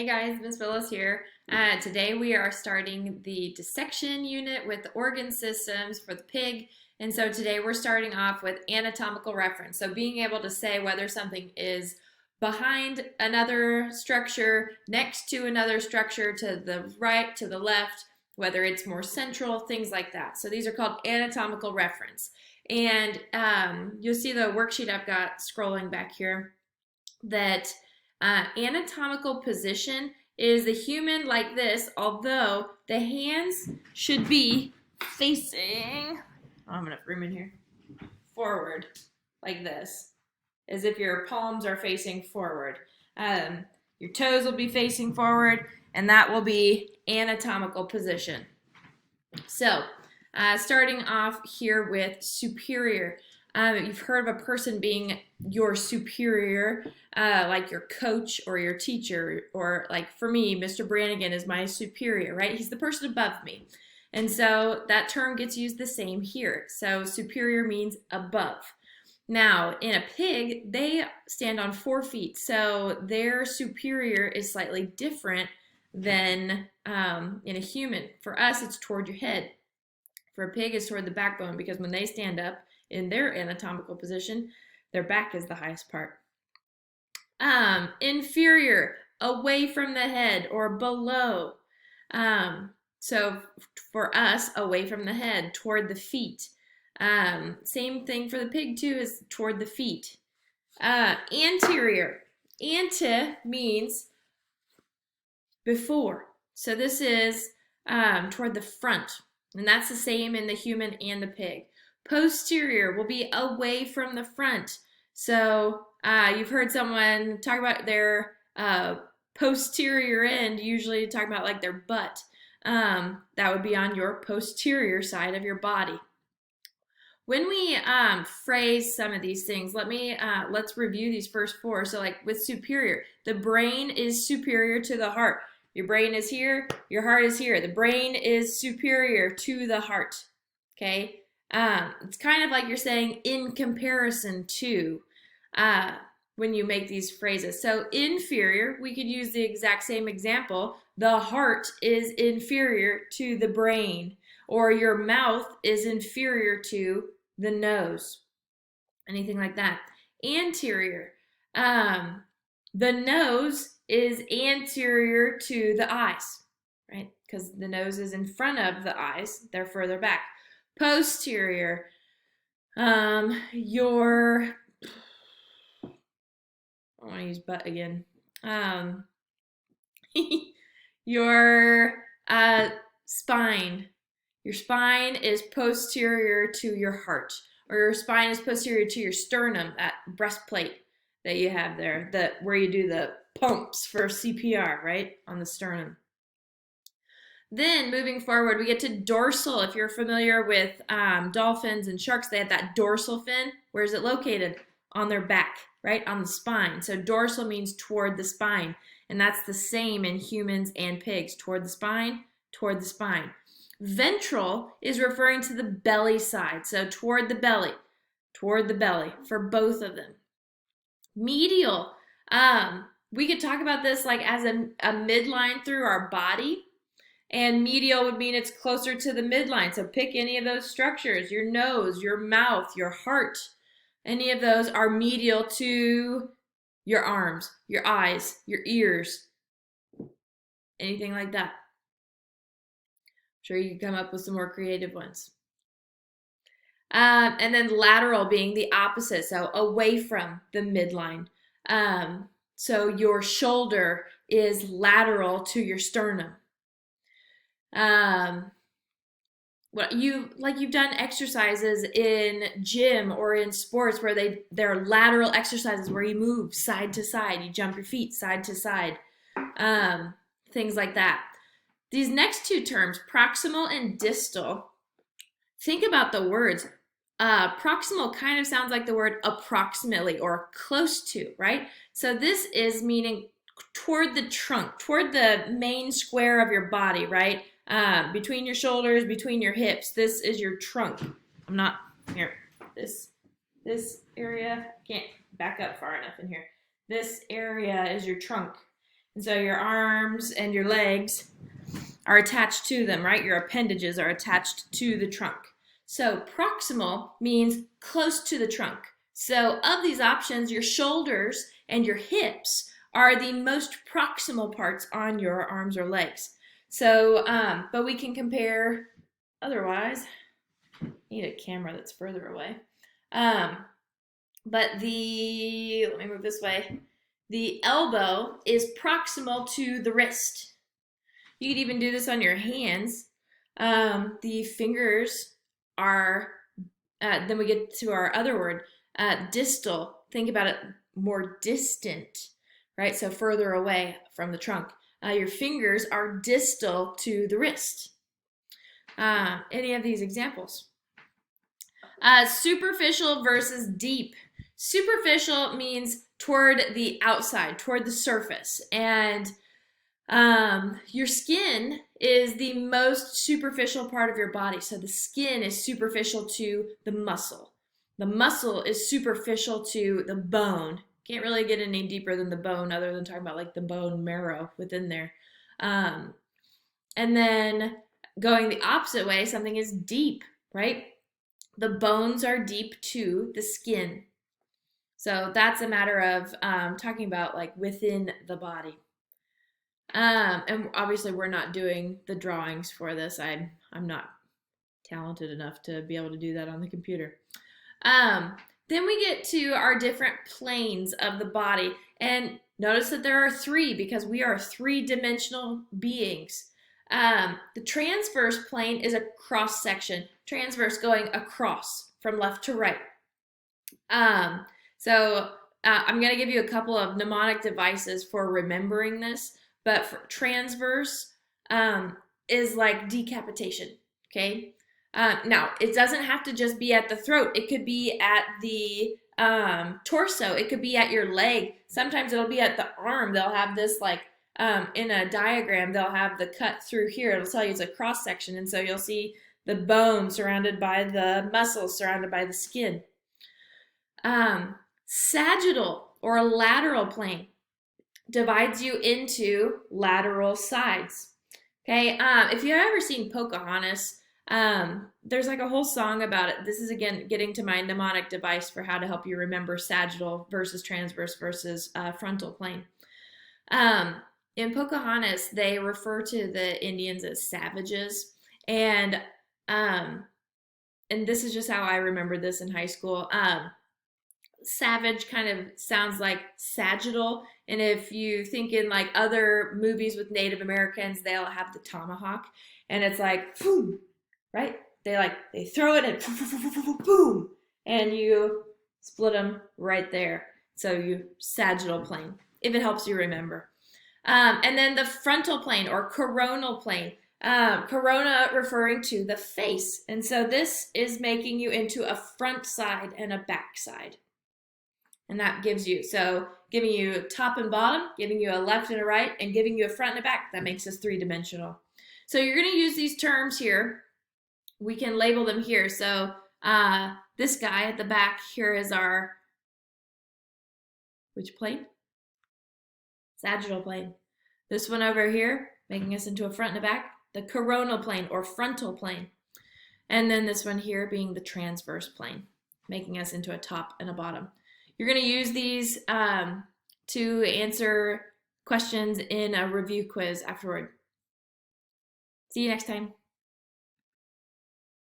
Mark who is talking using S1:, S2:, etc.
S1: Hey guys, Miss Willis here. Today we are starting the dissection unit with the organ systems for the pig. And so today we're starting off with anatomical reference. So being able to say whether something is behind another structure, next to another structure, to the right, to the left, whether it's more central, things like that. So these are called anatomical reference. And you'll see the worksheet I've got scrolling back here that anatomical position is the human like this, although the hands should be facing, I don't have enough room in here, forward, like this, as if your palms are facing forward. Your toes will be facing forward, and that will be anatomical position. So, starting off here with superior. You've heard of a person being your superior, like your coach or your teacher, or like for me, Mr. Brannigan is my superior, right? He's the person above me. And so that term gets used the same here. So superior means above. Now, in a pig, they stand on 4 feet, so their superior is slightly different than in a human. For us, it's toward your head. For a pig, it's toward the backbone, because when they stand up in their anatomical position, their back is the highest part. Inferior, away from the head or below. So for us, away from the head, toward the feet. Same thing for the pig too, is toward the feet. Anterior. Ante means before. So this is toward the front. And that's the same in the human and the pig. Posterior will be away from the front. So you've heard someone talk about their posterior end, usually talk about like their butt. That would be on your posterior side of your body. When we phrase some of these things, let's review these first 4. So like with superior, the brain is superior to the heart. Your brain is here, your heart is here. The brain is superior to the heart, okay? It's kind of like you're saying in comparison to when you make these phrases. So inferior, we could use the exact same example. The heart is inferior to the brain, or your mouth is inferior to the nose, anything like that. Anterior, the nose is anterior to the eyes, right? Because the nose is in front of the eyes, they're further back. Posterior, I want to use butt again. Your spine. Your spine is posterior to your heart, or your spine is posterior to your sternum, that breastplate that you have there, where you do the pumps for CPR, right, on the sternum. Then moving forward, we get to dorsal. If you're familiar with dolphins and sharks, they have that dorsal fin. Where is it located? On their back, right, on the spine. So dorsal means toward the spine, and that's the same in humans and pigs. Toward the spine, toward the spine. Ventral is referring to the belly side, so toward the belly for both of them. Medial, we could talk about this like as a midline through our body, and medial would mean it's closer to the midline. So pick any of those structures, your nose, your mouth, your heart, any of those are medial to your arms, your eyes, your ears, anything like that. I'm sure you can come up with some more creative ones. And then lateral being the opposite, so away from the midline. So your shoulder is lateral to your sternum. You've done exercises in gym or in sports where they're lateral exercises where you move side to side, you jump your feet side to side, things like that. These next 2 terms, proximal and distal, think about the words. Proximal kind of sounds like the word approximately or close to, right? So this is meaning toward the trunk, toward the main square of your body, right? Between your shoulders, between your hips. This is your trunk. I'm not, here, this area, can't back up far enough in here. This area is your trunk. And so your arms and your legs are attached to them, right? Your appendages are attached to the trunk. So proximal means close to the trunk. So of these options, your shoulders and your hips are the most proximal parts on your arms or legs. So, but we can compare otherwise. Need a camera that's further away. But let me move this way. The elbow is proximal to the wrist. You could even do this on your hands. The fingers are, then we get to our other word, distal. Think about it more distant, right? So further away from the trunk. Your fingers are distal to the wrist. Any of these examples? Superficial versus deep. Superficial means toward the outside, toward the surface. And your skin is the most superficial part of your body. So the skin is superficial to the muscle. The muscle is superficial to the bone. Can't really get any deeper than the bone other than talking about like the bone marrow within there. And then going the opposite way, something is deep, right? The bones are deep to the skin. So that's a matter of talking about like within the body. And obviously we're not doing the drawings for this. I'm not talented enough to be able to do that on the computer. Then we get to our different planes of the body. And notice that there are three because we are three-dimensional beings. The transverse plane is a cross section. Transverse going across from left to right. I'm going to give you a couple of mnemonic devices for remembering this. But for transverse is like decapitation, okay? Now, it doesn't have to just be at the throat. It could be at the torso. It could be at your leg. Sometimes it'll be at the arm. They'll have this like in a diagram. They'll have the cut through here. It'll tell you it's a cross section. And so you'll see the bone surrounded by the muscles, surrounded by the skin. Sagittal or lateral plane divides you into lateral sides. Okay, if you've ever seen Pocahontas, there's like a whole song about it. This is again getting to my mnemonic device for how to help you remember sagittal versus transverse versus frontal plane. In Pocahontas, they refer to the Indians as savages, and this is just how I remembered this in high school. Savage kind of sounds like sagittal, and if you think in like other movies with Native Americans, they'll have the tomahawk, and it's like boom, right? They throw it and boom, and you split them right there. So you sagittal plane, if it helps you remember. And then the frontal plane or coronal plane. Corona referring to the face, and so this is making you into a front side and a back side. And that gives you, so giving you top and bottom, giving you a left and a right, and giving you a front and a back. That makes us three-dimensional. So you're going to use these terms here. We can label them here. So this guy at the back here is our, which plane? Sagittal plane. This one over here, making us into a front and a back, the coronal plane or frontal plane. And then this one here being the transverse plane, making us into a top and a bottom. You're going to use these to answer questions in a review quiz afterward. See you next time.